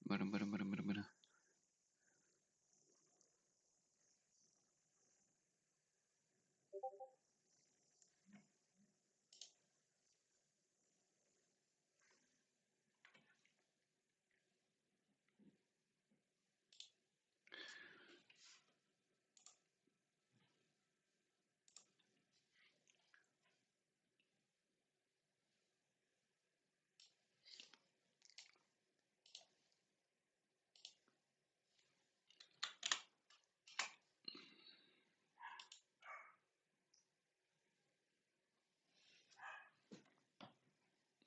Bora.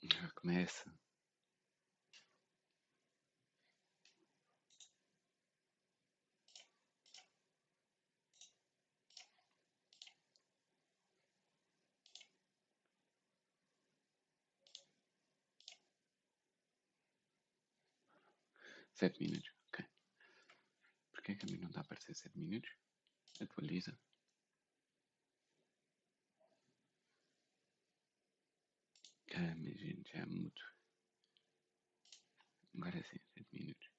Já começa. Sete minutos, ok. Porquê que a mim não está a aparecer 7 minutos? Atualiza. Minha gente, já é muito. Agora sim, 7 minutos.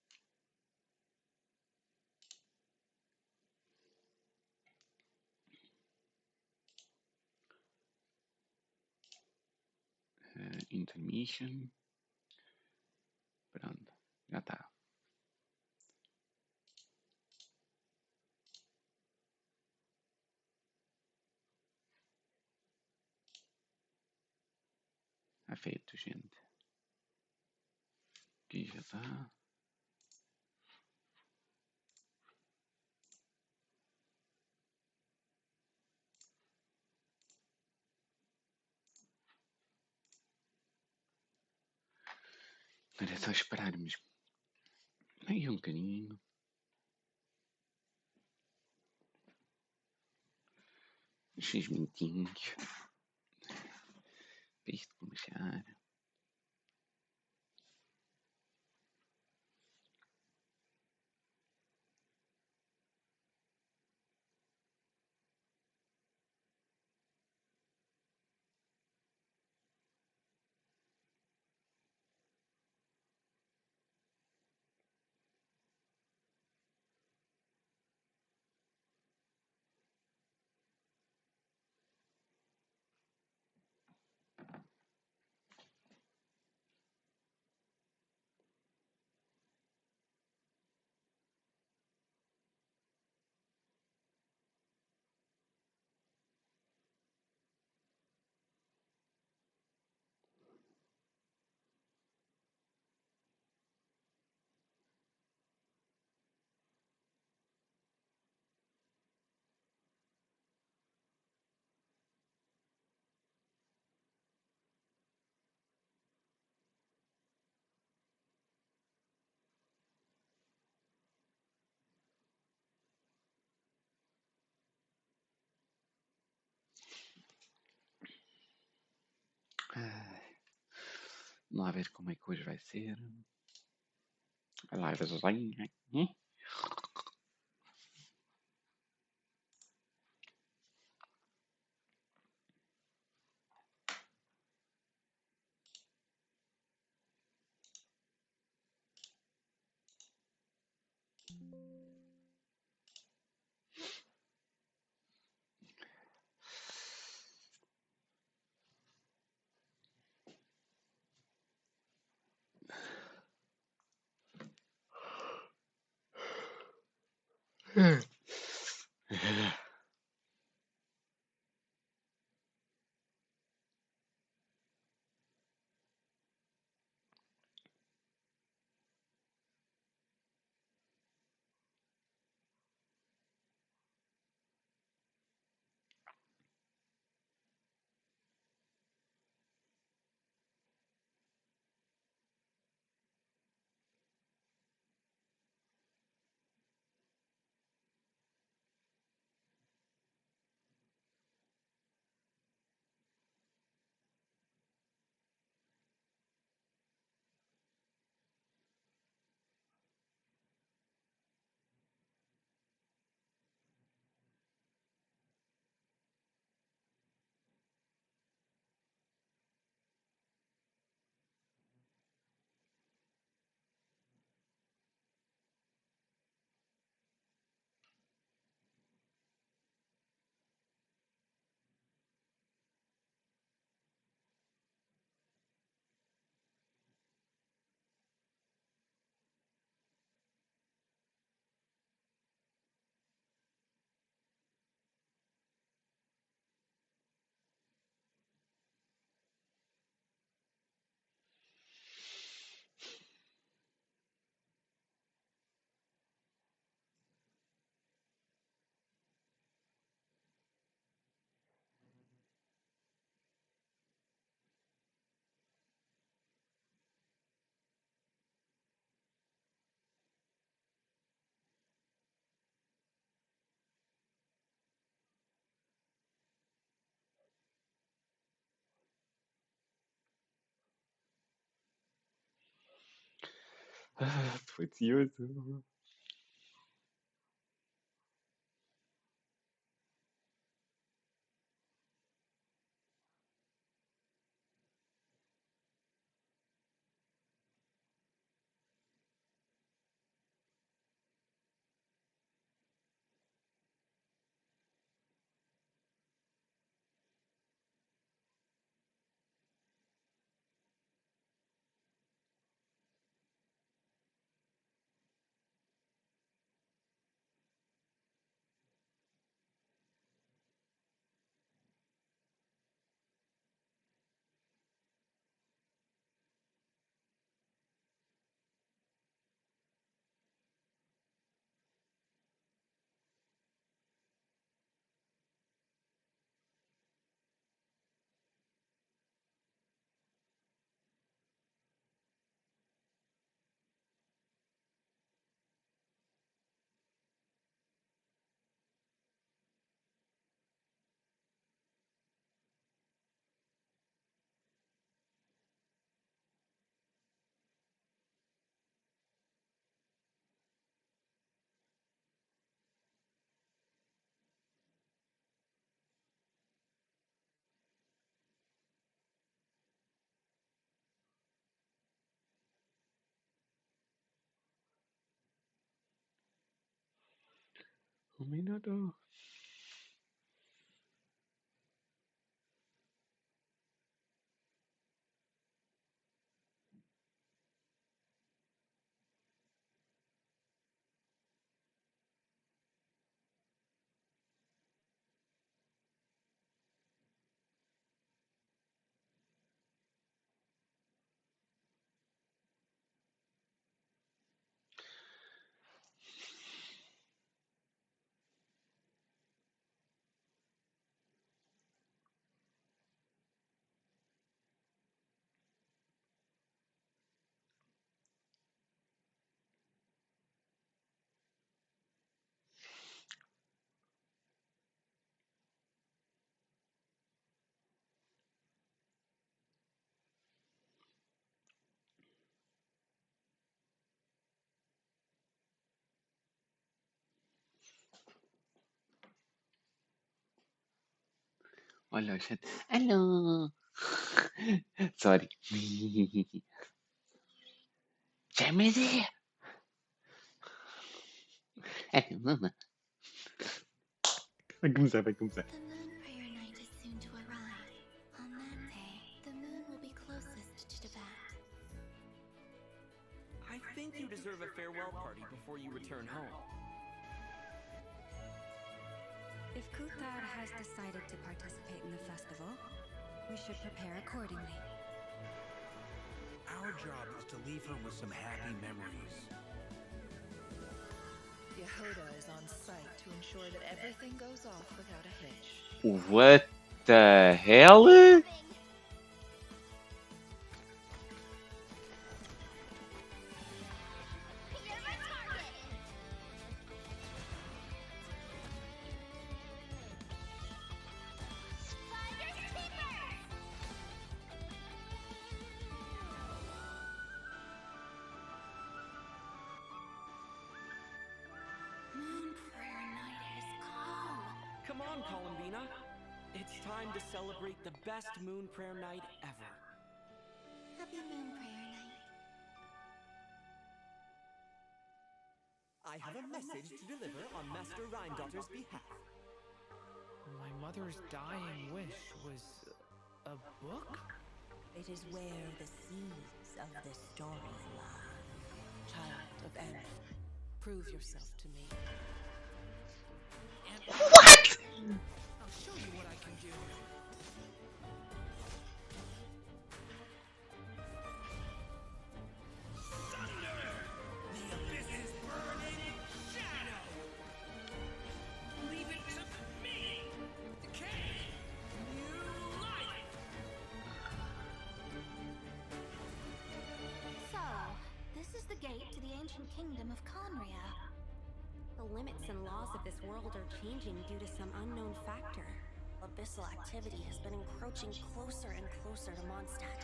Intermission. Pronto, já está. Está feito, gente. Aqui já está. Agora é só esperarmos. Aí um bocadinho. Uns 6 minutinhos. Para isto começar. Vamos lá ver como é que hoje vai ser. A livezinha. Estou ansioso. Um minuto. Olha, chat. Hello. Sorry. Chame-se. Mama. Vai começar, vai começar. The moon prayer night is soon to arrive. On that day, the moon will be closest to Tibet. I think you deserve a farewell party before you return home. If Kuthar has decided to participate in the festival, we should prepare accordingly. Our job is to leave her with some happy memories. Yehoda is on site to ensure that everything goes off without a hitch. What the hell? Moon prayer night has come. Come on, Columbina. It's time to celebrate the best moon prayer night ever. Happy moon prayer night. I have a message to deliver on Master Rhindotter's behalf. My mother's dying wish was a book? It is where the seeds of the story lie. Child of Enf, prove yourself to me. What? I'll show you what I can do. So, this is the gate to the ancient kingdom of Conria. The limits and laws of this world are changing due to some unknown factor. Abyssal activity has been encroaching closer and closer to Mondstadt.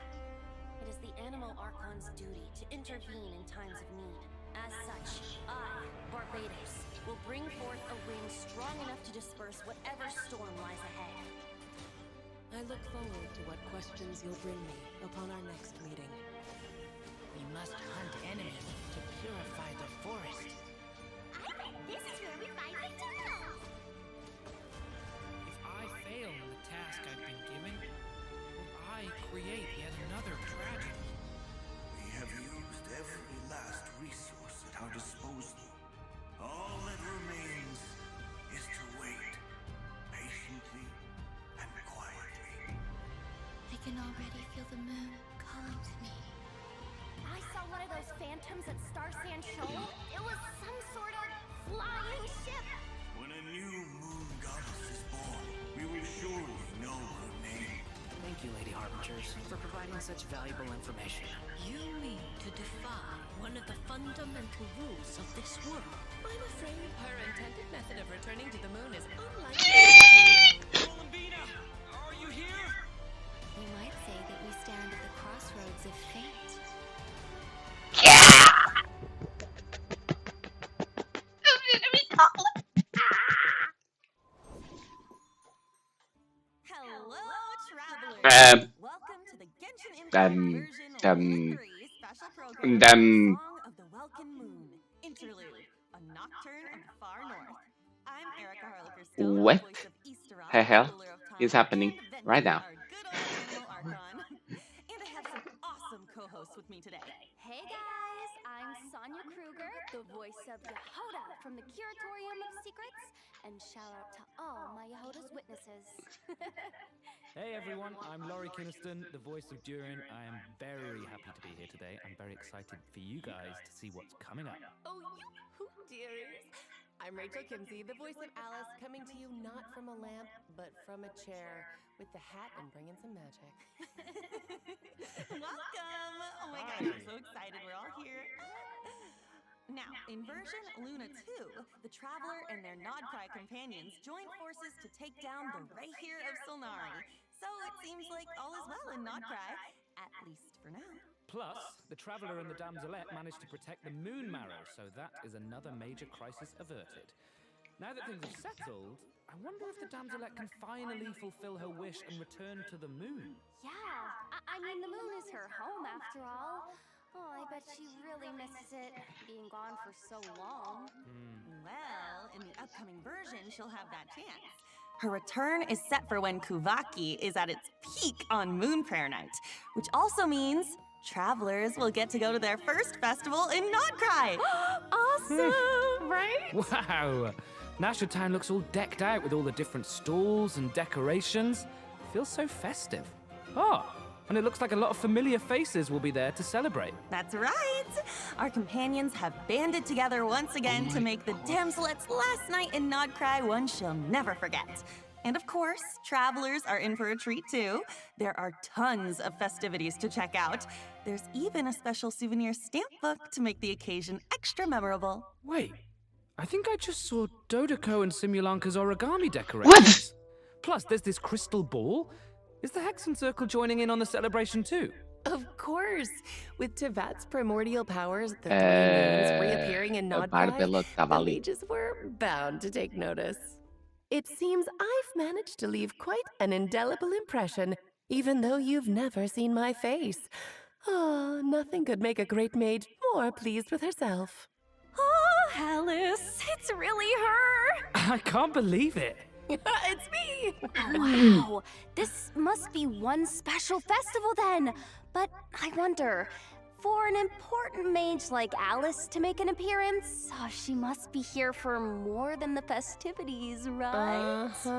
It is is the Animal Archon's duty to intervene in times of need. As such, I, Barbados, will bring forth a wind strong enough to disperse whatever storm lies ahead. I look forward to what questions you'll bring me upon our next meeting. We must hunt enemies to purify the forest. I bet this is where we find the tunnels. If I fail in the task I've been given, will I create yet another tragedy? We have used every last resource at our disposal. All that remains is to wait patiently and quietly. I can already feel the moon calling to me. I saw one of those phantoms at Star Sand Shoal. It was some sort of flying ship. When a new moon goddess is born, we will surely know her name. Thank you, Lady Harbingers, for providing such valuable information. You mean to defy one of the fundamental rules of this world? I'm afraid her intended method of returning to the moon is unlikely. Columbina, are you here? We might say that we stand at the crossroads of fate. Hello, travelers. Welcome to the Genshin Impact version 1.3 special program, Song of the Welkin Moon, Interlude, a Nocturne of the Far North. I'm Erica Harlicker, What voice of Easter, the hell ruler of time, is happening and Venham, right now? our good old Animal Archon. And I have some awesome co-hosts with me today. Hey guys, I'm Sonia Kruger, the voice of Yehoda from the Curatorium of Secrets, and shout out to all my Yehoda's witnesses. Hey everyone, I'm Laurie Kinniston, the voice of Durin. I am very happy to be here today. I'm very excited for you guys to see what's coming up. Oh, you dears. I'm Rachel Kimsey, the voice of Alice, coming to you not from a lamp, but from a chair, with the hat and bringing some magic. Welcome! Oh my gosh, I'm so excited. We're all here. Now, in version Luna 2, the Traveler and their Nodcry companions join forces to take down the Rayhir of Solnari. So it seems like all is well in Nodcry, at least for now. Plus, the Traveler and the Damselette managed to protect the Moon Marrow, so that is another major crisis averted. Now that things are settled, I wonder if the Damselette can finally fulfill her wish and return to the moon. Yeah, I mean the moon is her home after all. Oh, I bet she really misses it, being gone for so long. Well, in the upcoming version, she'll have that chance. Her return is set for when Kuvaki is at its peak on Moon Prayer Night, which also means travelers will get to go to their first festival in Nodcry. Awesome, right? Wow! Nasha Town looks all decked out with all the different stalls and decorations. It feels so festive. Oh, and it looks like a lot of familiar faces will be there to celebrate. That's right! Our companions have banded together once again to make the Damselette's last night in Nodcry one she'll never forget. And of course, travelers are in for a treat too. There are tons of festivities to check out. There's even a special souvenir stamp book to make the occasion extra memorable. Wait, I think I just saw Dodeko and Simulanka's origami decorations. Plus, there's this crystal ball. Is the Hexen Circle joining in on the celebration too? Of course. With Tevat's primordial powers, the three moons reappearing in Nodcry, the mages were bound to take notice. It seems I've managed to leave quite an indelible impression, even though you've never seen my face. Oh, nothing could make a great mage more pleased with herself. Oh, Alice, it's really her! I can't believe it. It's me! Wow, this must be one special festival then. But I wonder, for an important mage like Alice to make an appearance, she must be here for more than the festivities, right? True.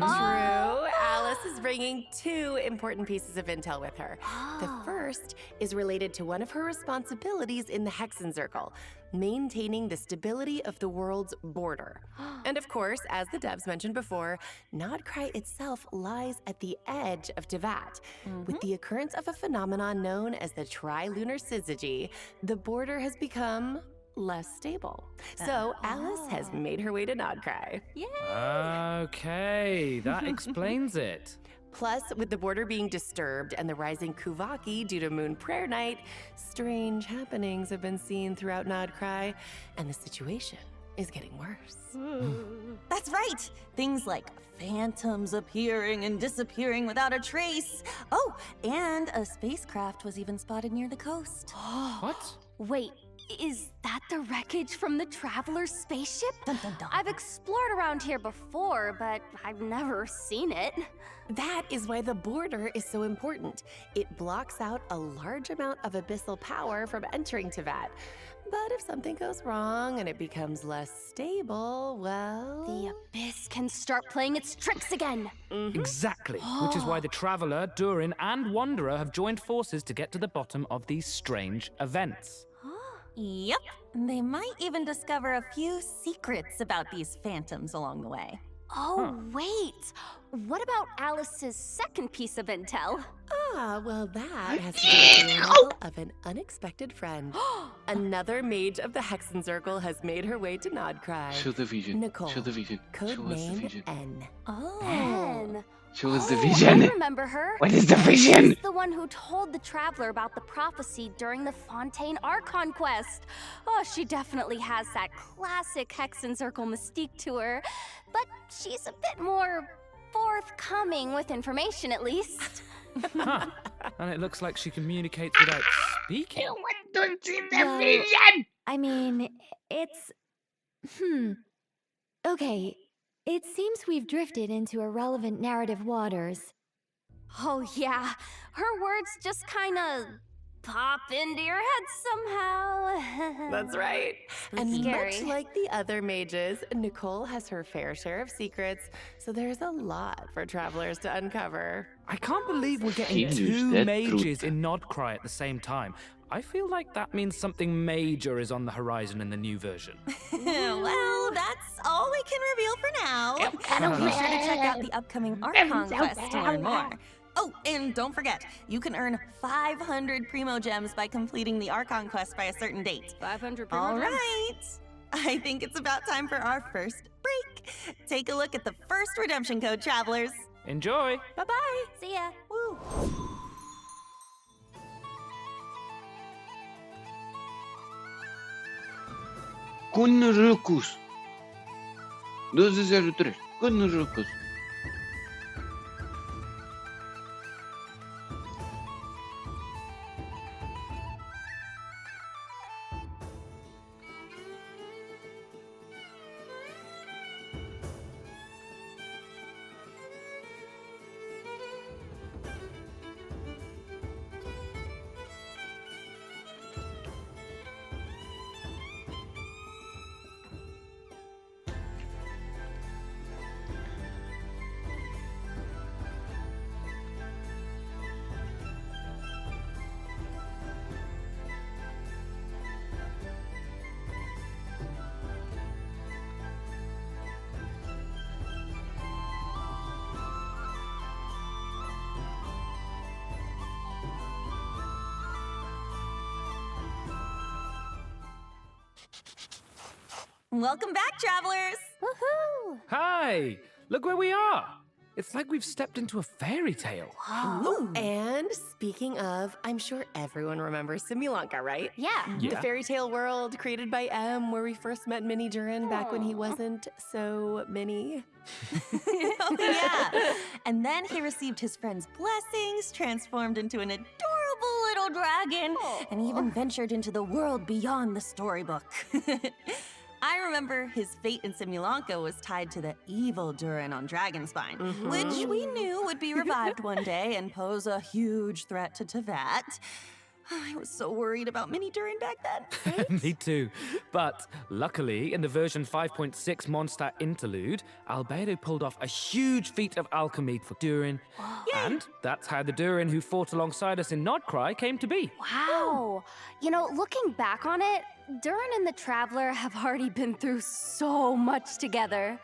Alice is bringing two important pieces of intel with her. The first is related to one of her responsibilities in the Hexen Circle, maintaining the stability of the world's border. And of course, as the devs mentioned before, Nodcry itself lies at the edge of Tevat. With the occurrence of a phenomenon known as the trilunar syzygy, the border has become less stable. So Alice has made her way to Nodcry. Okay, that explains it. Plus, with the border being disturbed and the rising Kuvaki due to Moon Prayer Night, strange happenings have been seen throughout Nodcry, and the situation is getting worse. That's right! Things like phantoms appearing and disappearing without a trace. Oh, and a spacecraft was even spotted near the coast. What? Wait, is that the wreckage from the Traveler's spaceship? Dun, dun, dun. I've explored around here before, but I've never seen it. That is why the border is so important. It blocks out a large amount of abyssal power from entering Tevat. But if something goes wrong and it becomes less stable, well... The Abyss can start playing its tricks again. Exactly, which is why the Traveler, Durin, and Wanderer have joined forces to get to the bottom of these strange events. Yep, they might even discover a few secrets about these phantoms along the way. Oh, wait. What about Alice's second piece of intel? Ah, well, that has to do with the arrival of an unexpected friend. Another mage of the Hexen Circle has made her way to Nodcry. Show the vision. Nicole. Show the vision. Show us the Codename vision. N. Oh. Anne. Show us the I vision. remember her. What is the vision? She's the one who told the Traveler about the prophecy during the Fontaine Archon quest. Oh, she definitely has that classic Hexen Circle mystique to her. But she's a bit more forthcoming with information, at least. Huh. And it looks like she communicates without speaking. I mean, it's... Okay, it seems we've drifted into irrelevant narrative waters. Oh, yeah. Her words just kind of pop into your head somehow. That's right. And Scary. much like the other mages, Nicole has her fair share of secrets, so there's a lot for travelers to uncover. I can't believe we're getting He two used that mages truth. in Nodcry at the same time. I feel like that means something major is on the horizon in the new version. Well, that's all we can reveal for now. Be sure to check out the upcoming Archon quest to learn more. Oh, and don't forget, you can earn 500 Primo Gems by completing the Archon quest by a certain date. 500 All right. I think it's about time for our first break. Take a look at the first redemption code, travelers. Enjoy! Bye-bye. See ya. Woo. Conrucos. 1203. Conrucos. Welcome back, travelers. Woohoo! Hi! Look where we are! It's like we've stepped into a fairy tale. Ooh. And speaking of, I'm sure everyone remembers Simulanka, right? Yeah. Yeah. The fairy tale world created by M, where we first met Mini Durin back when he wasn't so mini. Oh, yeah. And then he received his friend's blessings, transformed into an adorable little dragon, and even ventured into the world beyond the storybook. I remember his fate in Simulanka was tied to the evil Durin on Dragonspine, which we knew would be revived one day and pose a huge threat to Tevat. I was so worried about Mini Durin back then. Right? Me too. But luckily, in the version 5.6 Mondstadt interlude, Albedo pulled off a huge feat of alchemy for Durin. And that's how the Durin who fought alongside us in Nodcry came to be. Wow. You know, looking back on it, Durin and the Traveler have already been through so much together.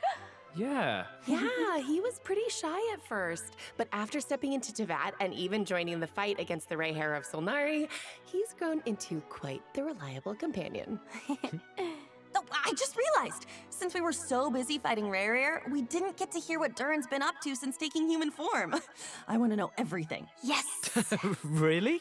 Yeah. Yeah, he was pretty shy at first, but after stepping into Tevat and even joining the fight against the Ray Hair of Solnari, he's grown into quite the reliable companion. Oh, I just realized, since we were so busy fighting Rare, we didn't get to hear what Durin's been up to since taking human form. I want to know everything. Yes! Really?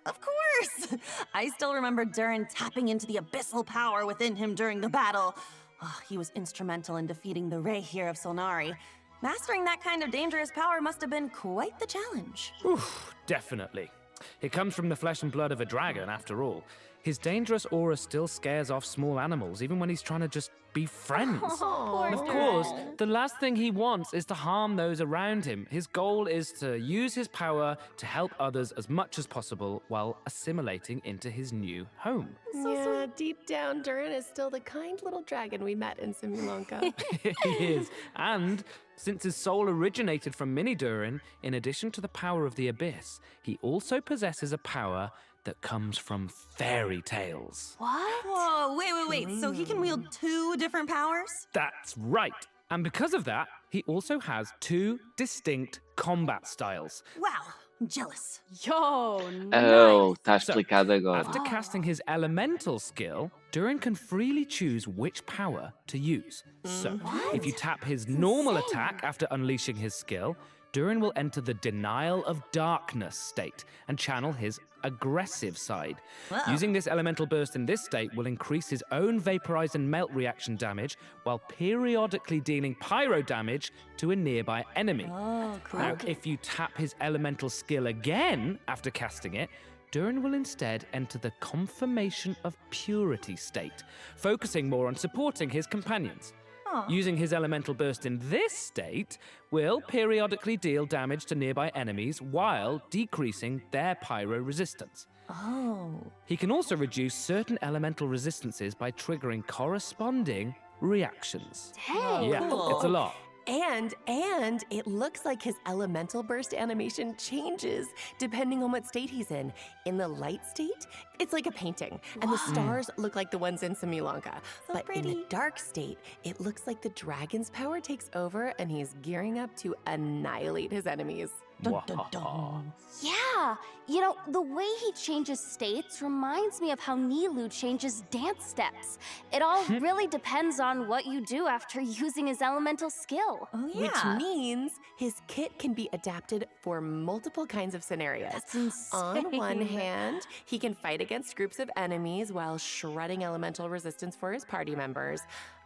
Of course! I still remember Durin tapping into the abyssal power within him during the battle. Oh, he was instrumental in defeating the Rehir of Solnari. Mastering that kind of dangerous power must have been quite the challenge. Oof, definitely. It comes from the flesh and blood of a dragon, after all. His dangerous aura still scares off small animals, even when he's trying to just be friends. And of course, the last thing he wants is to harm those around him. His goal is to use his power to help others as much as possible while assimilating into his new home. Yeah, deep down, Durin is still the kind little dragon we met in Simulanka. He is. And since his soul originated from Mini Durin, in addition to the power of the Abyss, he also possesses a power that comes from fairy tales. What? Whoa, wait. So he can wield 2 different powers? That's right. And because of that, he also has 2 distinct combat styles. Wow, I'm jealous. Yo, Oh, tá explicado agora. After casting his elemental skill, Durin can freely choose which power to use. So, if you tap his normal attack after unleashing his skill, Durin will enter the denial of darkness state and channel his aggressive side. Whoa. Using this elemental burst in this state will increase his own vaporize and melt reaction damage while periodically dealing pyro damage to a nearby enemy. Oh, cool. Now, if you tap his elemental skill again after casting it, Durin will instead enter the confirmation of purity state, focusing more on supporting his companions. Using his elemental burst in this state will periodically deal damage to nearby enemies while decreasing their pyro resistance. Oh. He can also reduce certain elemental resistances by triggering corresponding reactions. Dang. Yeah, cool. it's a lot. And it looks like his elemental burst animation changes depending on what state he's in. In the light state, it's like a painting, and the stars look like the ones in Simulanka. So but pretty. in the dark state, it looks like the dragon's power takes over and he's gearing up to annihilate his enemies. Dun, dun, dun. Yeah, you know, the way he changes states reminds me of how Nilou changes dance steps. It all really depends on what you do after using his elemental skill. Oh, yeah. Which means his kit can be adapted for multiple kinds of scenarios. That's insane. On one hand, he can fight against groups of enemies while shredding elemental resistance for his party members.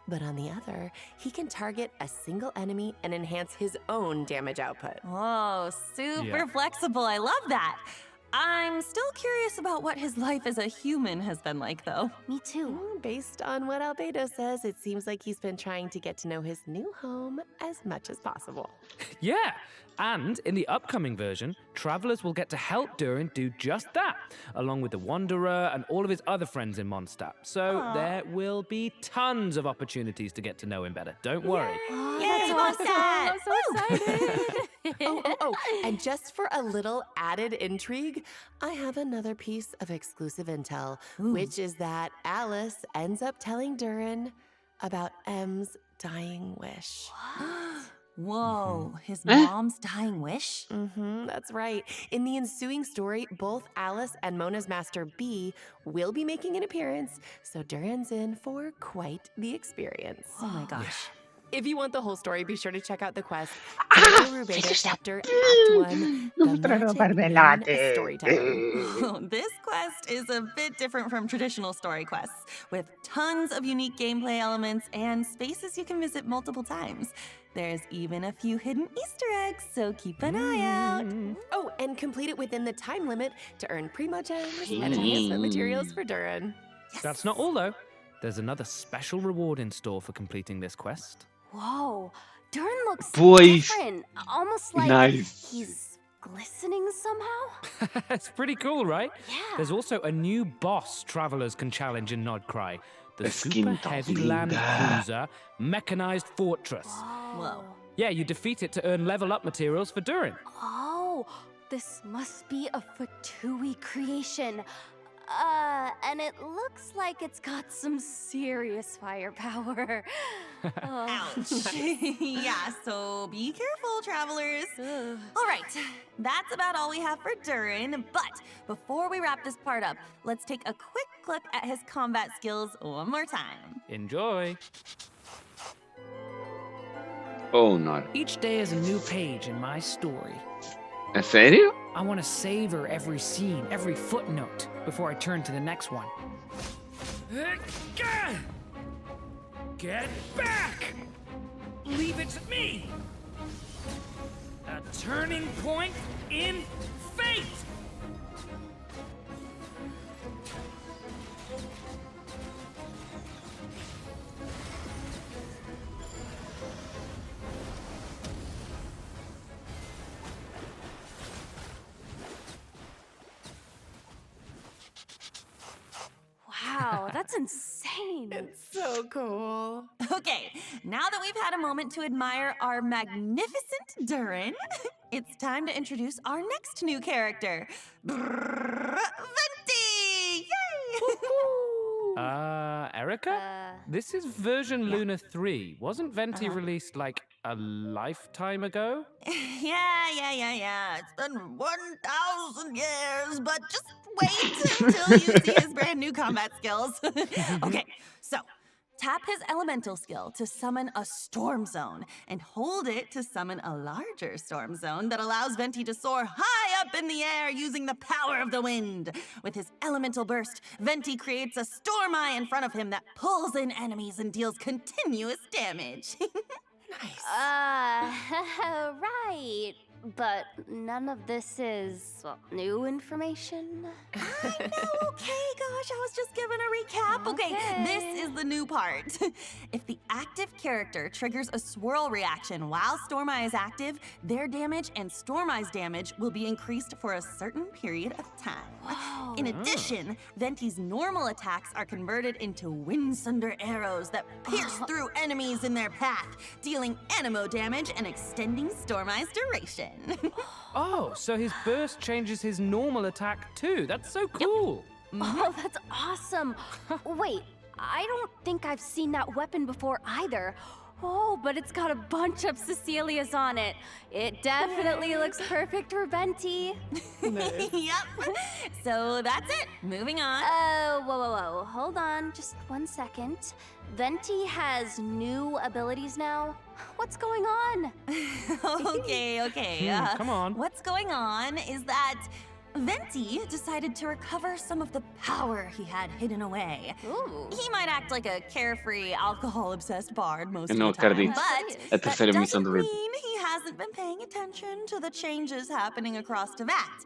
But on the other, he can target a single enemy and enhance his own damage output. Whoa, super flexible. I love that. I'm still curious about what his life as a human has been like, though. Me too. Based on what Albedo says, it seems like he's been trying to get to know his new home as much as possible. Yeah, and in the upcoming version, travelers will get to help Durin do just that, along with the Wanderer and all of his other friends in Mondstadt. So there will be tons of opportunities to get to know him better. Don't worry. Yay, Mondstadt! I'm so excited. And just for a little added intrigue, I have another piece of exclusive intel, which is that Alice ends up telling Durin about M's dying wish. Whoa, his mom's dying wish? That's right. In the ensuing story, both Alice and Mona's master B will be making an appearance, so Durin's in for quite the experience. Oh my gosh. If you want the whole story, be sure to check out the quest, Rubeida Chapter Act 1, The Magic and Storytelling. This quest is a bit different from traditional story quests, with tons of unique gameplay elements and spaces you can visit multiple times. There's even a few hidden Easter eggs, so keep an eye out. Oh, and complete it within the time limit to earn Primo Gems and enhancement materials for Durin. Yes. That's not all, though. There's another special reward in store for completing this quest. Whoa, Durin looks Boys. different. Almost like Nice. he's glistening somehow. It's pretty cool, right? Yeah. There's also a new boss travelers can challenge in Nodcry. The The super skin heavy does land linda. cruiser Mechanized Fortress. Whoa. Yeah, you defeat it to earn level up materials for Durin. Oh, this must be a Fatui creation. And it looks like it's got some serious firepower. Ouch. Yeah, so be careful, travelers. All right, that's about all we have for Durin, but before we wrap this part up, let's take a quick look at his combat skills one more time. Enjoy. Oh, no. Each day is a new page in my story. ¿En serio? I want to savor every scene, every footnote, before I turn to the next one. Get back! Leave it to me! A turning point in fate! Wow, that's insane. It's so cool. Okay, now that we've had a moment to admire our magnificent Durin, it's time to introduce our next new character, Venti! Yay! Erica? This is version Luna 3. Wasn't Venti released like a lifetime ago? Yeah. It's been 1,000 years, but just wait until you see his brand new combat skills. Okay, so tap his elemental skill to summon a storm zone and hold it to summon a larger storm zone that allows Venti to soar high up in the air using the power of the wind. With his elemental burst, Venti creates a storm eye in front of him that pulls in enemies and deals continuous damage. Nice. Right. But none of this is, well, new information. I know, okay, gosh, I was just giving a recap. Okay, this is the new part. If the active character triggers a swirl reaction while Storm Eye is active, their damage and Storm Eye's damage will be increased for a certain period of time. Whoa. In addition, Venti's normal attacks are converted into Windsunder arrows that pierce through enemies in their path, dealing anemo damage and extending Storm Eye's duration. Oh, so his burst changes his normal attack too. That's so cool. Oh, that's awesome. Wait, I don't think I've seen that weapon before either. Oh, but it's got a bunch of Cecilias on it. It definitely looks perfect for Venti. Yep. So that's it. Moving on. Whoa. Hold on, just 1 second. Venti has new abilities now. What's going on? Okay. Come on. What's going on is that Venti decided to recover some of the power he had hidden away. Ooh. He might act like a carefree, alcohol-obsessed bard most of No, the time, Cardi. but A that tercera doesn't emisión de mean he hasn't been paying attention to the changes happening across Tevat.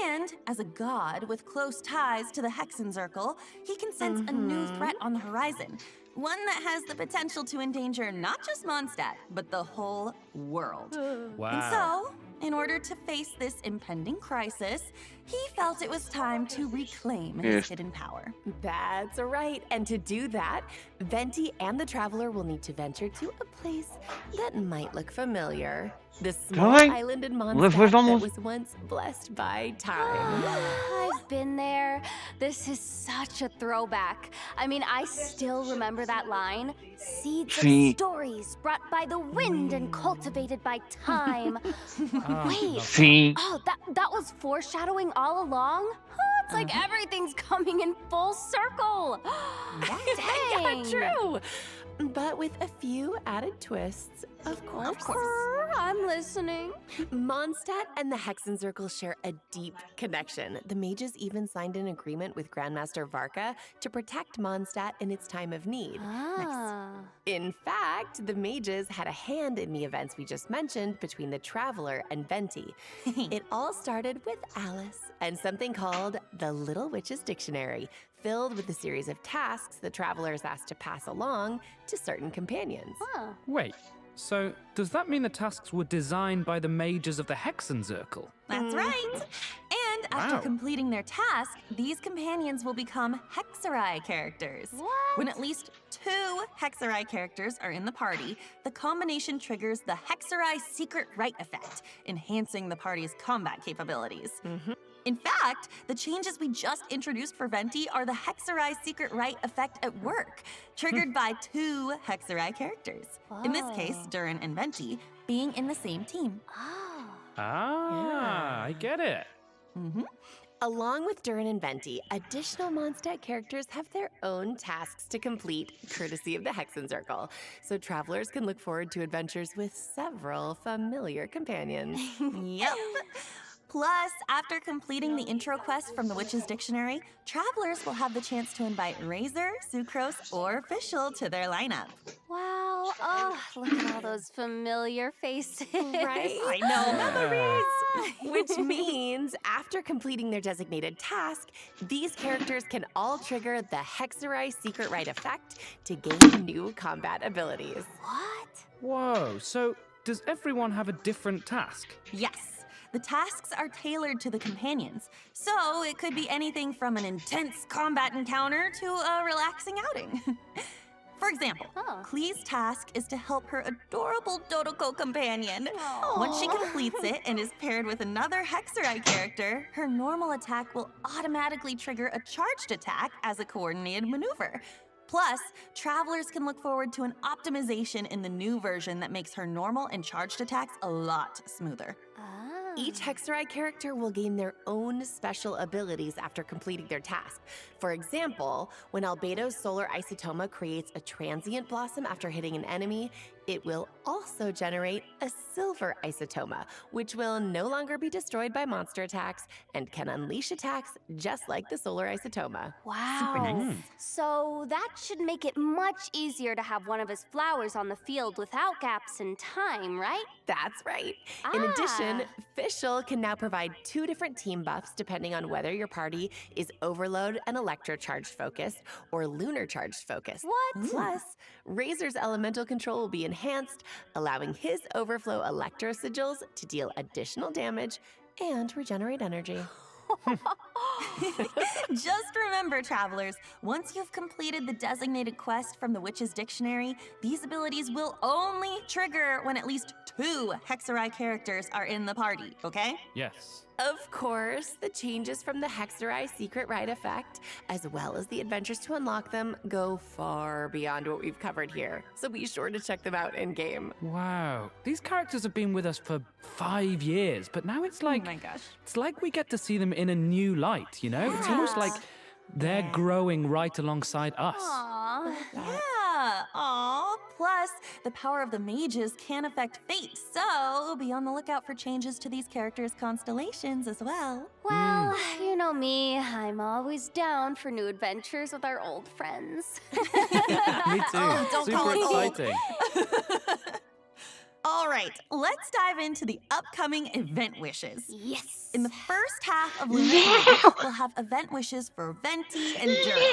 And as a god with close ties to the Hexenzirkel, he can sense a new threat on the horizon. One that has the potential to endanger not just Mondstadt, but the whole world. Wow. And so, in order to face this impending crisis, he felt it was time to reclaim his hidden power. That's right. And to do that, Venti and the Traveler will need to venture to a place that might look familiar. The small island in Mondstadt that was once blessed by time. I've been there. This is such a throwback. I mean, I still remember that line. Seeds of stories brought by the wind and cultivated by time. Wait. Oh, that was foreshadowing all along? Huh, it's like everything's coming in full circle. Dang. Yeah, true. But with a few added twists, of course. I'm listening. Mondstadt and the Hexenzirkel share a deep connection. The mages even signed an agreement with Grandmaster Varka to protect Mondstadt in its time of need. In fact, the mages had a hand in the events we just mentioned between the Traveler and Venti. It all started with Alice and something called the Little Witch's Dictionary, filled with a series of tasks the Traveler is asked to pass along to certain companions. Wait, so does that mean the tasks were designed by the mages of the Hexenzirkel? That's right. And after completing their task, these companions will become Hexerai characters. What? When at least 2 Hexerai characters are in the party, the combination triggers the Hexerai Secret Right effect, enhancing the party's combat capabilities. In fact, the changes we just introduced for Venti are the Hexerai secret right effect at work, triggered by 2 Hexerai characters. In this case, Durin and Venti being in the same team. I get it. Along with Durin and Venti, additional Mondstadt characters have their own tasks to complete, courtesy of the Hexen Circle, so travelers can look forward to adventures with several familiar companions. Yep. Plus, after completing the intro quest from the Witch's Dictionary, travelers will have the chance to invite Razor, Sucrose, or Fischl to their lineup. Wow. Oh, look at all those familiar faces. Right? I know. Memories. Which means, after completing their designated task, these characters can all trigger the Hexerai secret right effect to gain new combat abilities. What? Whoa, so does everyone have a different task? Yes. The tasks are tailored to the companions, so it could be anything from an intense combat encounter to a relaxing outing. For example, Klee's task is to help her adorable Dodoko companion. Once she completes it and is paired with another Hexerai character, her normal attack will automatically trigger a charged attack as a coordinated maneuver. Plus, travelers can look forward to an optimization in the new version that makes her normal and charged attacks a lot smoother. Each Hexerai character will gain their own special abilities after completing their task. For example, when Albedo's solar isotoma creates a transient blossom after hitting an enemy, it will also generate a silver isotoma, which will no longer be destroyed by monster attacks and can unleash attacks just like the solar isotoma. Wow. Super nice. So that should make it much easier to have one of his flowers on the field without gaps in time, right? That's right. In addition, Fischl can now provide 2 different team buffs depending on whether your party is Overload and Electro-charged focused or Lunar-charged focused. What? Plus, Razor's elemental control will be enhanced, allowing his Overflow Electro Sigils to deal additional damage and regenerate energy. Just remember, travelers, once you've completed the designated quest from the Witch's Dictionary, these abilities will only trigger when at least 2 Hexerai characters are in the party, okay? Yes. Of course, the changes from the Hexerai secret right effect, as well as the adventures to unlock them, go far beyond what we've covered here. So be sure to check them out in-game. Wow. These characters have been with us for 5 years, but now it's like... Oh my gosh. It's like we get to see them in a new light, you know? It's almost like they're growing right alongside us. Aww. Yeah. Aw. Plus, the power of the mages can affect fate, so be on the lookout for changes to these characters' constellations as well. Well, you know me. I'm always down for new adventures with our old friends. Me too. don't Super call it old. exciting. All right, let's dive into the upcoming event wishes. Yes. In the first half of Lunar Code, we'll have event wishes for Venti and Durin,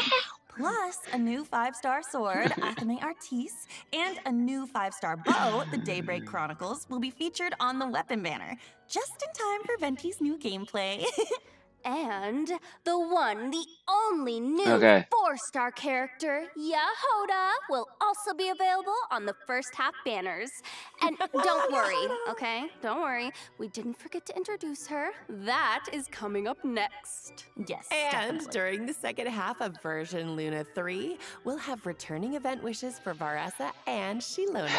plus a new 5-star sword, Athame Artis, and a new 5-star bow, the Daybreak Chronicles, will be featured on the weapon banner, just in time for Venti's new gameplay. And the one, the only new Okay. 4-star character, Yahoda, will also be available on the first half banners. And don't worry, okay? Don't worry. We didn't forget to introduce her. That is coming up next. Yes, And definitely. during the second half of version Luna 3, we'll have returning event wishes for Varessa and Shilonen.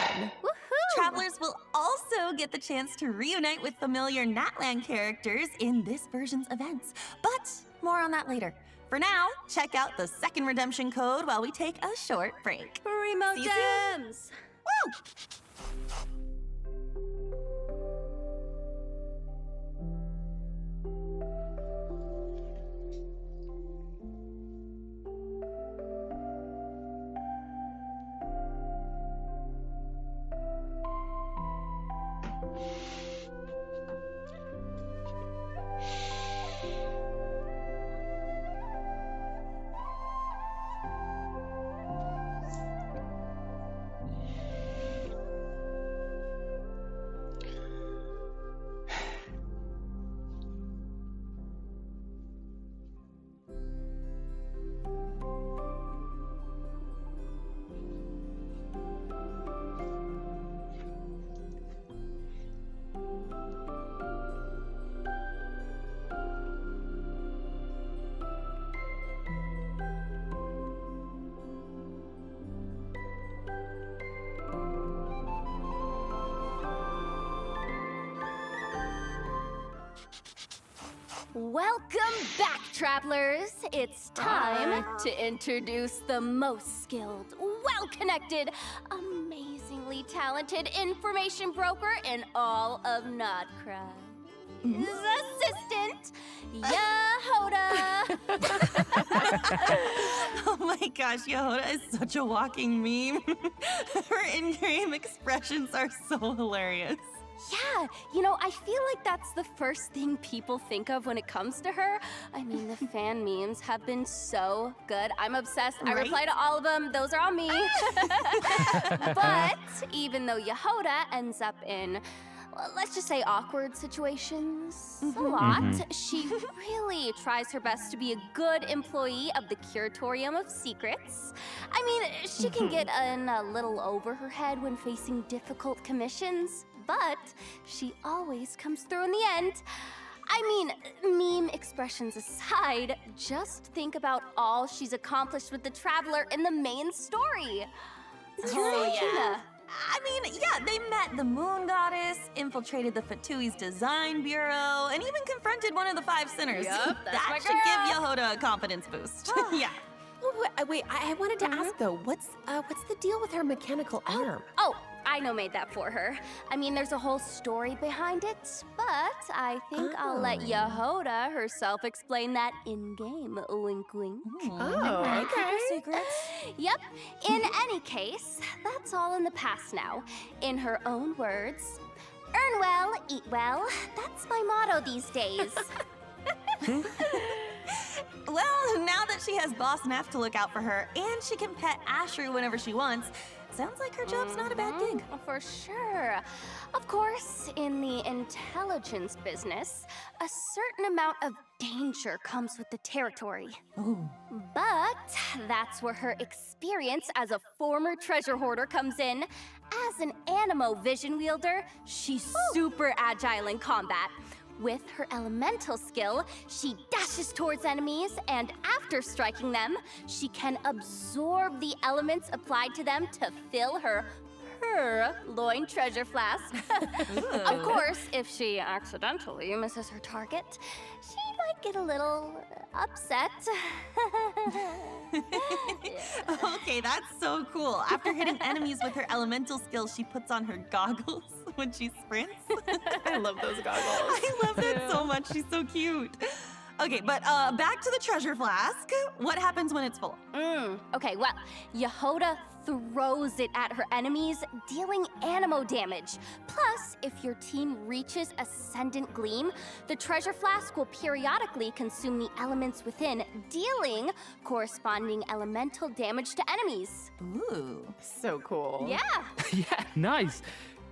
Woohoo! Travelers will also get the chance to reunite with familiar Natland characters in this version's events. But more on that later. For now, check out the second redemption code while we take a short break. Remote See you Dems! Woo! Welcome back, travelers. It's time to introduce the most skilled, well-connected, amazingly talented information broker in all of Nodcry. His assistant, Yehoda. Oh my gosh, Yehoda is such a walking meme. Her in-game expressions are so hilarious. Yeah, you know, I feel like that's the first thing people think of when it comes to her. I mean, the fan memes have been so good. I'm obsessed. I reply to all of them. Those are all me. But even though Yehoda ends up in, well, let's just say awkward situations a lot, she really tries her best to be a good employee of the Curatorium of Secrets. I mean, she can get in a little over her head when facing difficult commissions, but she always comes through in the end. I mean, meme expressions aside, just think about all she's accomplished with the Traveler in the main story. Yeah. I mean, yeah, they met the Moon Goddess, infiltrated the Fatui's design bureau, and even confronted one of the 5 sinners. Yep, that's that my should give Yehoda a confidence boost. Yeah. Wait, I wanted to ask though, what's the deal with her mechanical arm? Oh, I made that for her. I mean, there's a whole story behind it, but I think I'll let Yehoda herself explain that in-game. Wink, wink. Oh, okay. Secrets. Yep. In any case, that's all in the past now. In her own words, earn well, eat well. That's my motto these days. Well, now that she has Boss Neff to look out for her, and she can pet Ashru whenever she wants, sounds like her job's not a bad gig. For sure. Of course, in the intelligence business, a certain amount of danger comes with the territory. Ooh. But that's where her experience as a former treasure hoarder comes in. As an Animo vision wielder, she's super agile in combat. With her elemental skill, she dashes towards enemies, and after striking them, she can absorb the elements applied to them to fill her purloined treasure flask. Of course, if she accidentally misses her target, she might get a little upset. Okay, that's so cool. After hitting enemies with her elemental skills, she puts on her goggles when she sprints. I love those goggles. I love that so much. She's so cute. Okay, but back to the treasure flask. What happens when it's full? Okay, well, Yehoda throws it at her enemies, dealing Animo damage. Plus, if your team reaches Ascendant Gleam, the treasure flask will periodically consume the elements within, dealing corresponding elemental damage to enemies. Ooh. So cool. Yeah. Yeah, nice.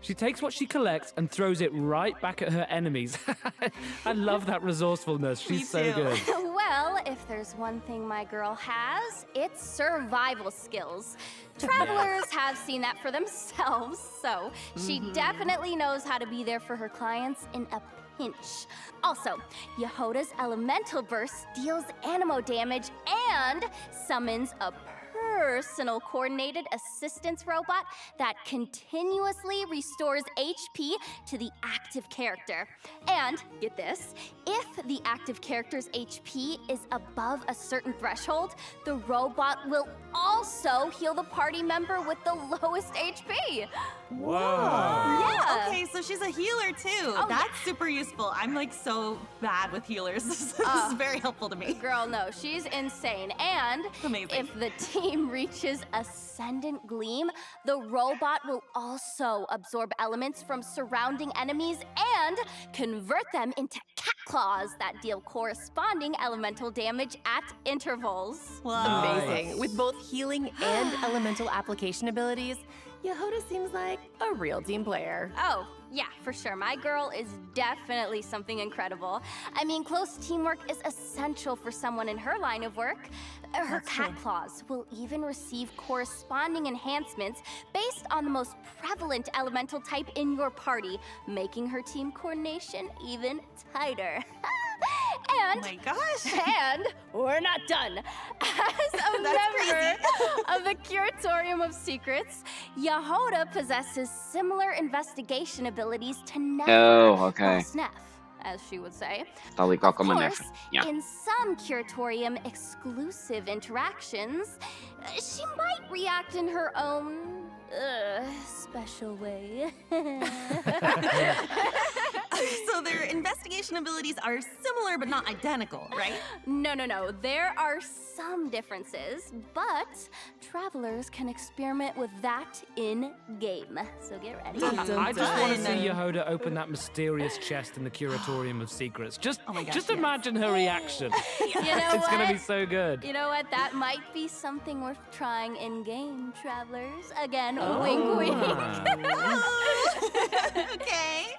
She takes what she collects and throws it right back at her enemies. I love that resourcefulness. She's so good. Well, if there's one thing my girl has, it's survival skills. Travelers have seen that for themselves, so she definitely knows how to be there for her clients in a pinch. Also, Yehoda's elemental burst deals Animo damage and summons a personal coordinated assistance robot that continuously restores HP to the active character. And, get this, if the active character's HP is above a certain threshold, the robot will also heal the party member with the lowest HP. Whoa. Yeah. Okay, so she's a healer too. Oh, That's super useful. I'm like so bad with healers. This is very helpful to me. Girl, no, she's insane. And Amazing. if the team reaches Ascendant Gleam, the robot will also absorb elements from surrounding enemies and convert them into cat claws that deal corresponding elemental damage at intervals. Wow. Amazing. With both healing and elemental application abilities, Yehoda seems like a real team player. Oh, yeah, for sure. My girl is definitely something incredible. I mean, close teamwork is essential for someone in her line of work. Her cat claws will even receive corresponding enhancements based on the most prevalent elemental type in your party, making her team coordination even tighter. And, oh my gosh. And we're not done. As a member of the Curatorium of Secrets, Yehoda possesses similar investigation abilities to Neff. Oh, okay. Boss Neff. as she would say. Tal e qual Of como a course, Nefa. Yeah. in some curatorium exclusive interactions, she might react in her own special way. So their investigation abilities are similar but not identical, right? No. There are some differences, but travelers can experiment with that in-game. So get ready. I just want to see Yehoda open that mysterious chest in the Curatorium of Secrets. Just imagine her reaction. You know It's going to what? be so good. You know what? That might be something worth trying in-game, travelers. Again, wink, wink. Okay.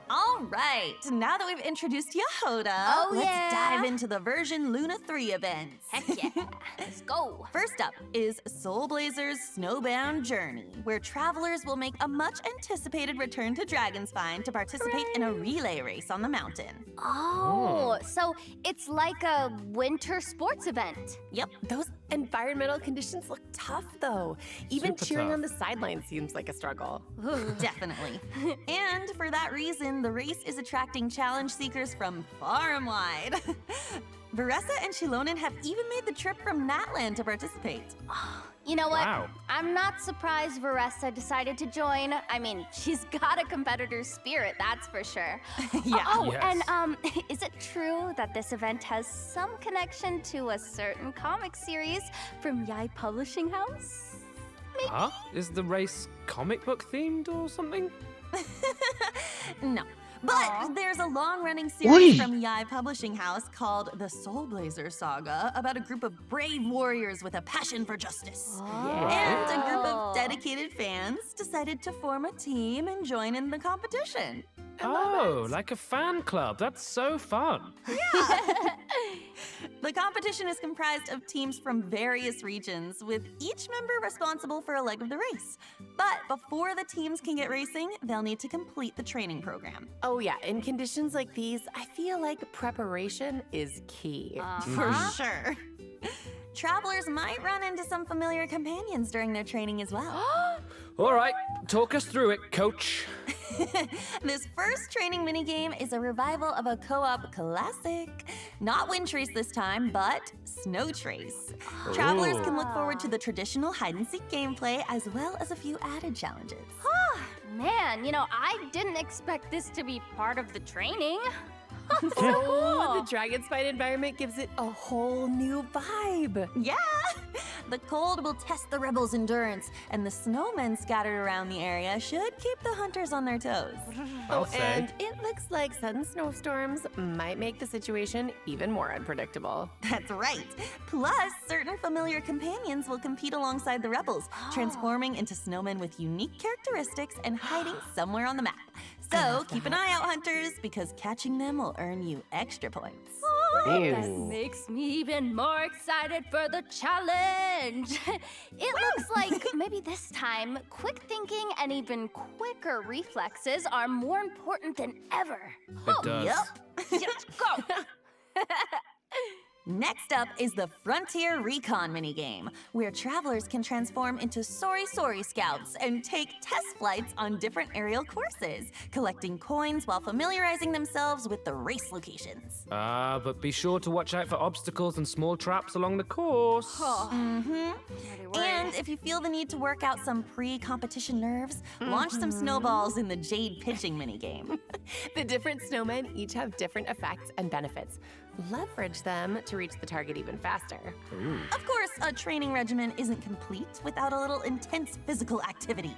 All right. Now that we've introduced Yehoda, let's yeah. dive into the version Luna 3 events. Heck yeah. Let's go. First up is Soul Blazer's Snowbound Journey, where travelers will make a much anticipated return to Dragonspine to participate in a relay race on the mountain. Oh, so it's like a winter sports event. Yep. Those environmental conditions look tough, though. Even Super cheering tough. on the sidelines seems like a struggle. Definitely. And for that reason, the race is attracting challenge seekers from far and wide. Varessa and Shilonen have even made the trip from Natland to participate. You know what? Wow. I'm not surprised Varessa decided to join. I mean, she's got a competitor's spirit, that's for sure. Yeah. Oh, Yes. and is it true that this event has some connection to a certain comic series from Yai Publishing House? Maybe? Huh? Is the race comic book themed or something? No. But Aw. there's a long-running series Oi. from Yai Publishing House called The Soul Blazer Saga about a group of brave warriors with a passion for justice. And a group of dedicated fans decided to form a team and join in the competition. Oh, like a fan club. That's so fun. The competition is comprised of teams from various regions, with each member responsible for a leg of the race. But before the teams can get racing, they'll need to complete the training program. Oh, yeah. In conditions like these, I feel like preparation is key. For sure. Travelers might run into some familiar companions during their training as well. All right, talk us through it, coach. This first training minigame is a revival of a co-op classic. Not Wind Trace this time, but Snow Trace. Travelers can look forward to the traditional hide-and-seek gameplay as well as a few added challenges. Man, you know, I didn't expect this to be part of the training. So Oh, cool. the Dragonspine environment gives it a whole new vibe. Yeah! The cold will test the rebels' endurance, and the snowmen scattered around the area should keep the hunters on their toes. I'll say. And it looks like sudden snowstorms might make the situation even more unpredictable. That's right. Plus, certain familiar companions will compete alongside the rebels, transforming into snowmen with unique characteristics and hiding somewhere on the map. So keep an eye out, hunters, because catching them will earn you extra points. That makes me even more excited for the challenge. It looks like maybe this time, quick thinking and even quicker reflexes are more important than ever. It does. Let's go. Next up is the Frontier Recon minigame, where travelers can transform into Sorry Scouts and take test flights on different aerial courses, collecting coins while familiarizing themselves with the race locations. But be sure to watch out for obstacles and small traps along the course. And if you feel the need to work out some pre-competition nerves, launch some snowballs in the Jade pitching minigame. The different snowmen each have different effects and benefits. Leverage them to reach the target even faster. Of course, a training regimen isn't complete without a little intense physical activity.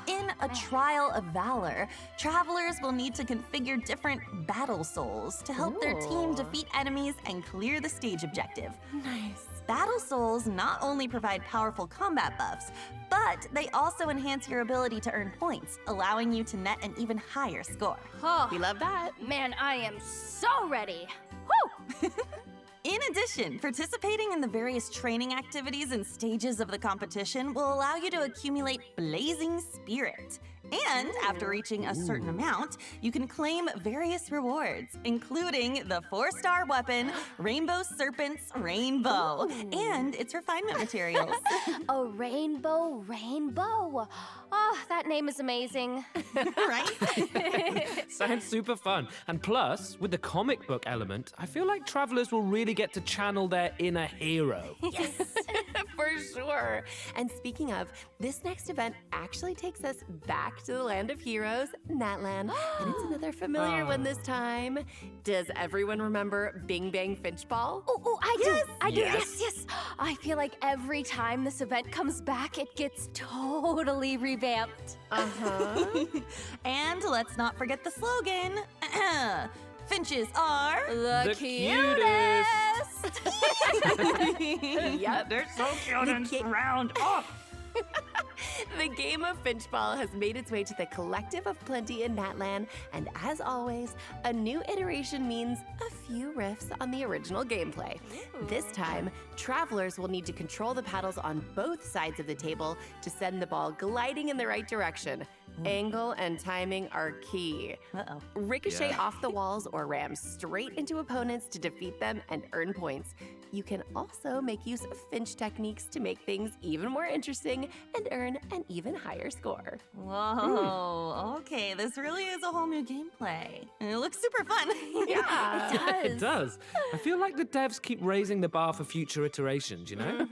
In a trial of valor, travelers will need to configure different battle souls to help their team defeat enemies and clear the stage objective. Nice. Battle souls not only provide powerful combat buffs, but they also enhance your ability to earn points, allowing you to net an even higher score. We love that. Man, I am so ready. Woo! In addition, participating in the various training activities and stages of the competition will allow you to accumulate Blazing Spirit. And after reaching a certain amount, you can claim various rewards, including the 4-star weapon, Rainbow Serpent's Rainbow, and its refinement materials. A rainbow. Oh, that name is amazing. Right? Sounds super fun. And plus, with the comic book element, I feel like travelers will really get to channel their inner hero. Yes, for sure. And speaking of, this next event actually takes us back to the land of heroes, Natlan. And it's another familiar one this time. Does everyone remember Bing Bang Finchball? Oh, I do. I do. Yes. I feel like every time this event comes back, it gets totally revamped. And let's not forget the slogan. Finches are The cutest. Yep, they're so cute and round up. The game of Finchball has made its way to the Collective of Plenty in Natlan, and as always, a new iteration means a few riffs on the original gameplay. This time, travelers will need to control the paddles on both sides of the table to send the ball gliding in the right direction. Angle and timing are key. Ricochet off the walls or ram straight into opponents to defeat them and earn points. You can also make use of Finch techniques to make things even more interesting and earn an even higher score. Whoa, okay, this really is a whole new gameplay. And it looks super fun. Yeah, It does. It does. I feel like the devs keep raising the bar for future iterations, you know?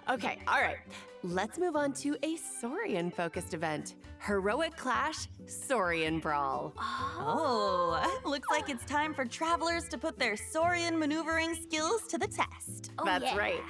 Okay, all right. Let's move on to a Saurian-focused event. Heroic Clash Saurian Brawl. Oh, looks like it's time for travelers to put their Saurian maneuvering skills to the test. That's right.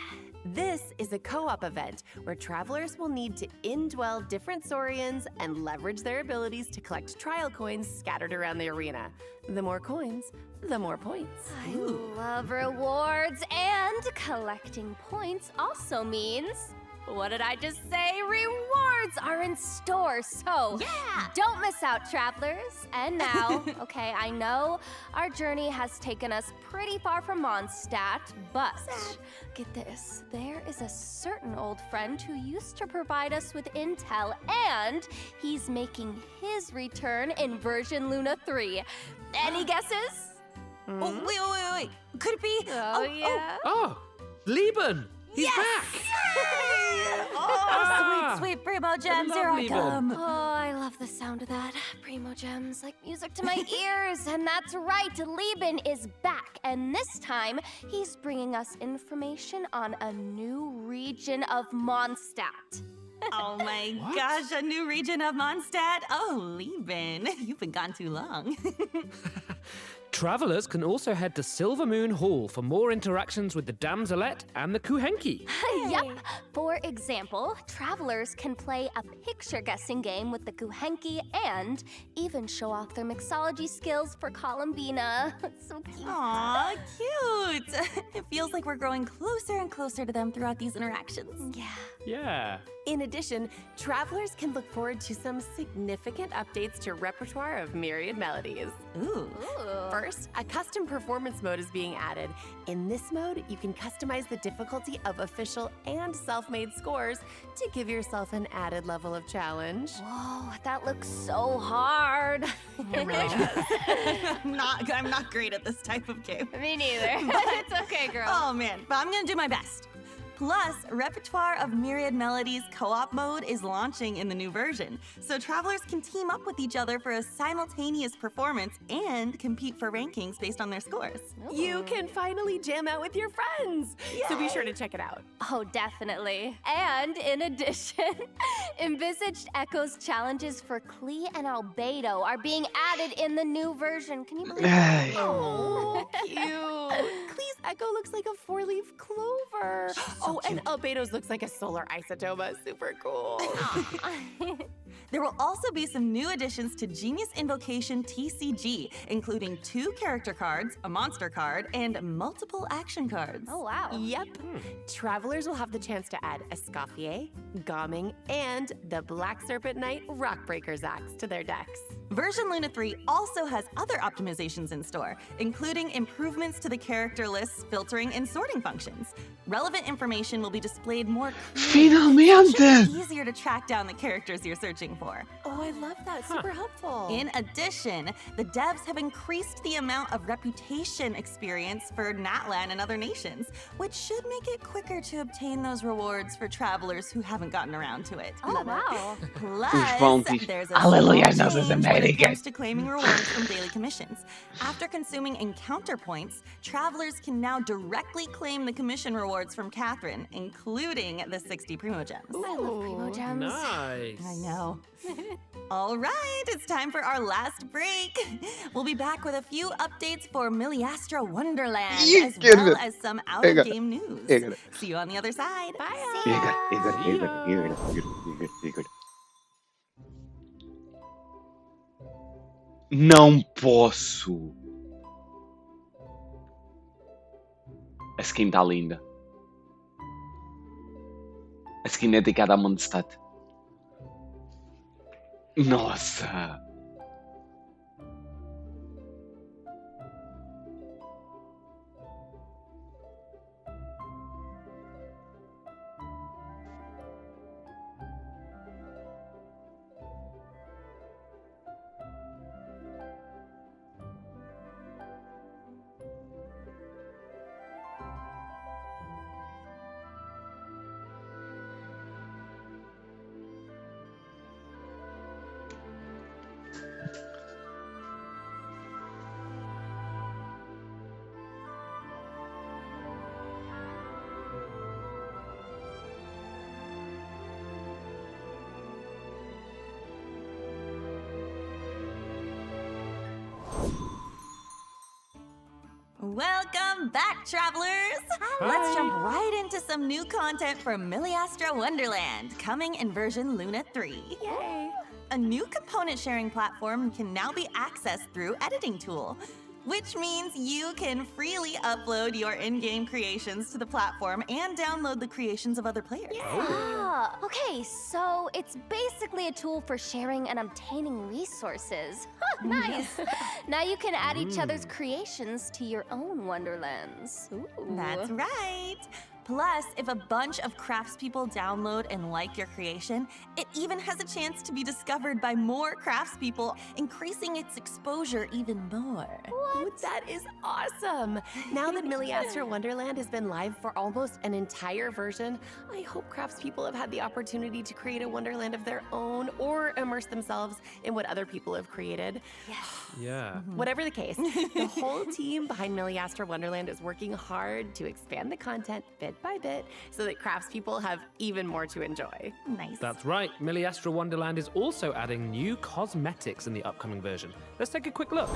This is a co-op event where travelers will need to indwell different Saurians and leverage their abilities to collect trial coins scattered around the arena. The more coins, the more points. I love rewards, and collecting points also means, what did I just say? Rewards are in store, so don't miss out, travelers. And now, okay, I know our journey has taken us pretty far from Mondstadt, but get this, there is a certain old friend who used to provide us with intel, and he's making his return in version Luna 3. Any guesses? Oh, wait. Could it be? Oh, Lieben! He's back! Oh, sweet Primo Gems, here I come. Oh, I love the sound of that. Primo Gems, like music to my ears. And that's right, Lieben is back. And this time, he's bringing us information on a new region of Mondstadt. Oh my gosh, a new region of Mondstadt? Oh, Lieben, you've been gone too long. Travelers can also head to Silver Moon Hall for more interactions with the Damselette and the Kuhenki. Yep. For example, travelers can play a picture-guessing game with the Kuhenki and even show off their mixology skills for Columbina. So cute. Aw, cute. It feels like we're growing closer and closer to them throughout these interactions. Yeah. In addition, travelers can look forward to some significant updates to Repertoire of Myriad Melodies. Ooh. First, a custom performance mode is being added. In this mode, you can customize the difficulty of official and self-made scores to give yourself an added level of challenge. Whoa, that looks so hard. It really does. I'm not great at this type of game. Me neither. It's okay, girl. Oh man, but I'm gonna do my best. Plus, Repertoire of Myriad Melodies co-op mode is launching in the new version, so travelers can team up with each other for a simultaneous performance and compete for rankings based on their scores. You can finally jam out with your friends, so be sure to check it out. Oh, definitely. And in addition, envisaged Echoes challenges for Klee and Albedo are being added in the new version. Can you believe that? Oh, cute. Klee's Echo looks like a four-leaf clover. And Albedo's looks like a solar isotoma. Super cool. There will also be some new additions to Genius Invocation TCG, including 2 character cards, a monster card, and multiple action cards. Oh, wow. Yep. Travelers will have the chance to add Escoffier, Gomming, and the Black Serpent Knight Rockbreaker's Axe to their decks. Version Luna 3 also has other optimizations in store, including improvements to the character lists, filtering, and sorting functions. Relevant information will be displayed more clearly. Finalmente! So it should be easier to track down the characters you're searching for. Oh, I love that. Super helpful. In addition, the devs have increased the amount of reputation experience for Natlan and other nations, which should make it quicker to obtain those rewards for travelers who haven't gotten around to it. Oh, wow. Plus, there's a Aleluia, small nossas change when it Américas. comes to claiming rewards from daily commissions. After consuming encounter points, travelers can now directly claim the commission rewards from Catherine, including the 60 Primo Gems. I love Primo Gems. Nice. I know. All right, it's time for our last break. We'll be back with a few updates for Miliastra Wonderland, as well as some out-of-game news. See you on the other side. Bye. See ya. Não posso. A skin tá linda. A skin é dedicada a Mondstadt. Nossa. Welcome back, travelers! Let's jump right into some new content from Miliastra Wonderland, coming in version Luna 3. Yay! A new component sharing platform can now be accessed through Editing Tool, which means you can freely upload your in-game creations to the platform and download the creations of other players. Ah, okay, so it's basically a tool for sharing and obtaining resources. Huh, nice. Now you can add each other's creations to your own wonderlands. Ooh. That's right. Plus, if a bunch of craftspeople download and like your creation, it even has a chance to be discovered by more craftspeople, increasing its exposure even more. Oh, that is awesome! Now that Miliastra Wonderland has been live for almost an entire version, I hope craftspeople have had the opportunity to create a wonderland of their own or immerse themselves in what other people have created. Yeah. Whatever the case, the whole team behind Miliastra Wonderland is working hard to expand the content bit by bit so that craftspeople have even more to enjoy. Nice. That's right. Miliastra Wonderland is also adding new cosmetics in the upcoming version. Let's take a quick look.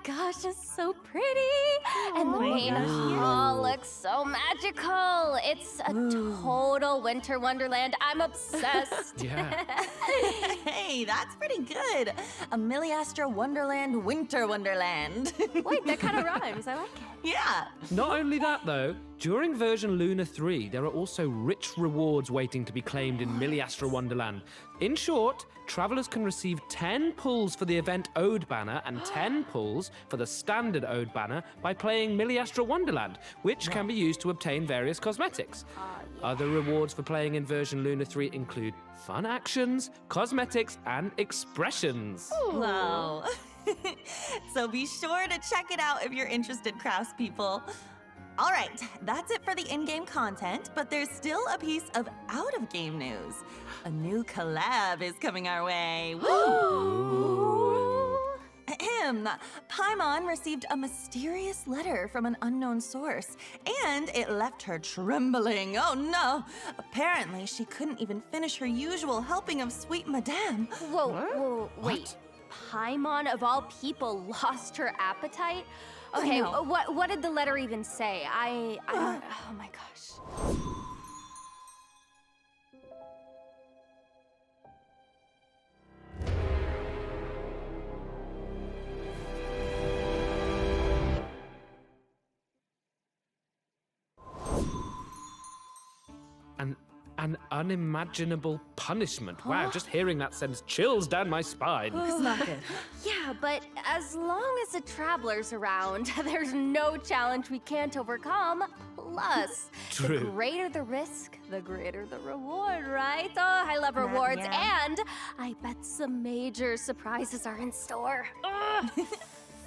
Gosh, it's so pretty. And the main hall looks so magical. It's a total winter wonderland. I'm obsessed. Yeah. Hey, that's pretty good. A Miliastra Wonderland Winter Wonderland. Wait, that kind of rhymes. I like it. Yeah. Not only that, though, during version Luna 3, there are also rich rewards waiting to be claimed in Miliastra Wonderland. In short, travelers can receive 10 pulls for the event Ode banner and 10 pulls for the standard Ode banner by playing Miliastra Wonderland, which can be used to obtain various cosmetics. Other rewards for playing in version Luna 3 include fun actions, cosmetics, and expressions. Wow. So be sure to check it out if you're interested, craftspeople. All right, that's it for the in-game content, but there's still a piece of out-of-game news. A new collab is coming our way. Woo! Ahem. Paimon received a mysterious letter from an unknown source, and it left her trembling. Oh no! Apparently, she couldn't even finish her usual helping of sweet madame. Whoa, wait. Paimon, of all people, lost her appetite? Okay, what did the letter even say? I don't, oh my gosh. An unimaginable punishment. Wow, just hearing that sends chills down my spine. It's not good. Yeah, but as long as the traveler's around, there's no challenge we can't overcome. Plus, True. The greater the risk, the greater the reward, right? Oh, I love rewards, and I bet some major surprises are in store.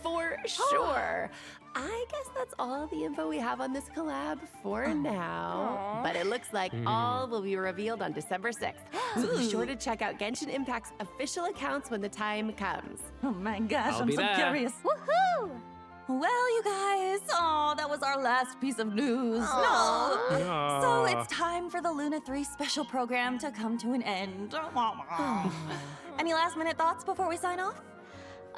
For sure. I guess that's all the info we have on this collab for now. But it looks like all will be revealed on December 6th. So be sure to check out Genshin Impact's official accounts when the time comes. Oh my gosh, I'll I'm be so there. curious. Woohoo! Well, you guys, that was our last piece of news. No. So it's time for the Luna 3 special program to come to an end. Any last minute thoughts before we sign off?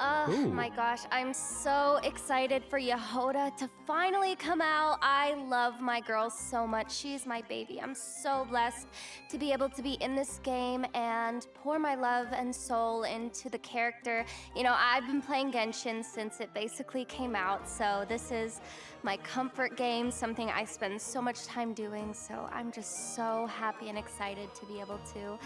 Oh my gosh, I'm so excited for Yehoda to finally come out. I love my girl so much. She's my baby. I'm so blessed to be able to be in this game and pour my love and soul into the character. You know, I've been playing Genshin since it basically came out, so this is my comfort game, something I spend so much time doing, so I'm just so happy and excited to be able to,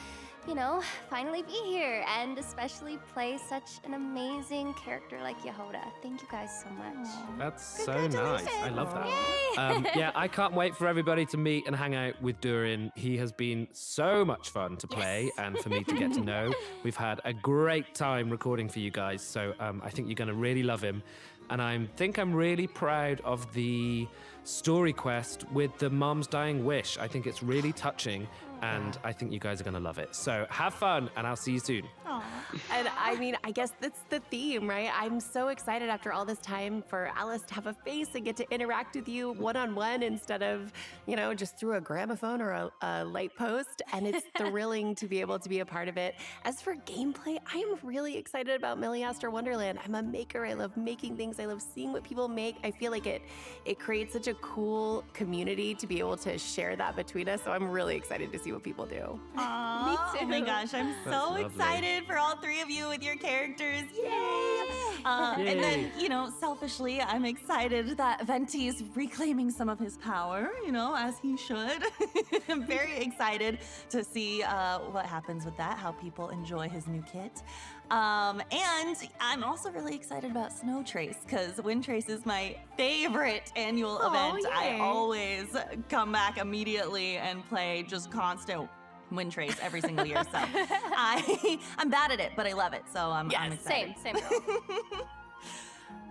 you know, finally be here and especially play such an amazing character like Yehoda. Thank you guys so much. That's so nice. I love that. Yeah, I can't wait for everybody to meet and hang out with Durin. He has been so much fun to play and for me to get to know. We've had a great time recording for you guys, so I think you're going to really love him. And I think I'm really proud of the story quest with the mom's dying wish. I think it's really touching, and I think you guys are going to love it. So have fun, and I'll see you soon. And I mean, I guess that's the theme, right? I'm so excited after all this time for Alice to have a face and get to interact with you one-on-one instead of, you know, just through a gramophone or a light post. And it's thrilling to be able to be a part of it. As for gameplay, I am really excited about Miliastra Wonderland. I'm a maker. I love making things. I love seeing what people make. I feel like it creates such a cool community to be able to share that between us. So I'm really excited to see what people do. Aww. Me too. Oh my gosh, I'm so excited for all three of you with your characters. Yay! And then, you know, selfishly, I'm excited that Venti's reclaiming some of his power, you know, as he should. I'm very excited to see what happens with that, how people enjoy his new kit. And I'm also really excited about Snow Trace, because Wind Trace is my favorite annual event. Yay. I always come back immediately and play just constant Wind Trace every single year. So I'm bad at it, but I love it. So I'm excited. Same girl.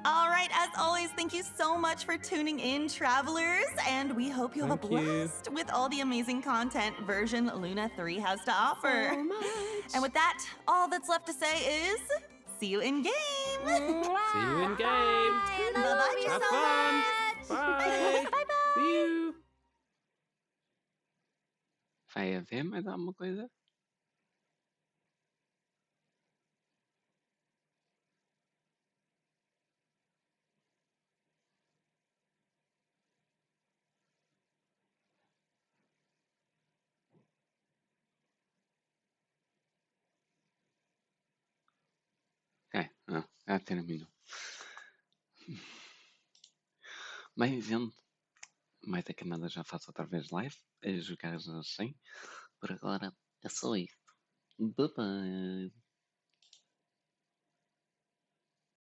All right, as always, thank you so much for tuning in, travelers, and we hope you have a blast with all the amazing content version Luna 3 has to offer. So much. And with that, all that's left to say is, see you in game. See you in game. Bye-bye, Have so fun. much. Bye. Bye-bye. See you. Vai haver mais alguma coisa? Ok, já terminou. Bem, gente, mais daqui a nada já faço outra vez live, a jogar assim. Por agora é só isto. Bye bye.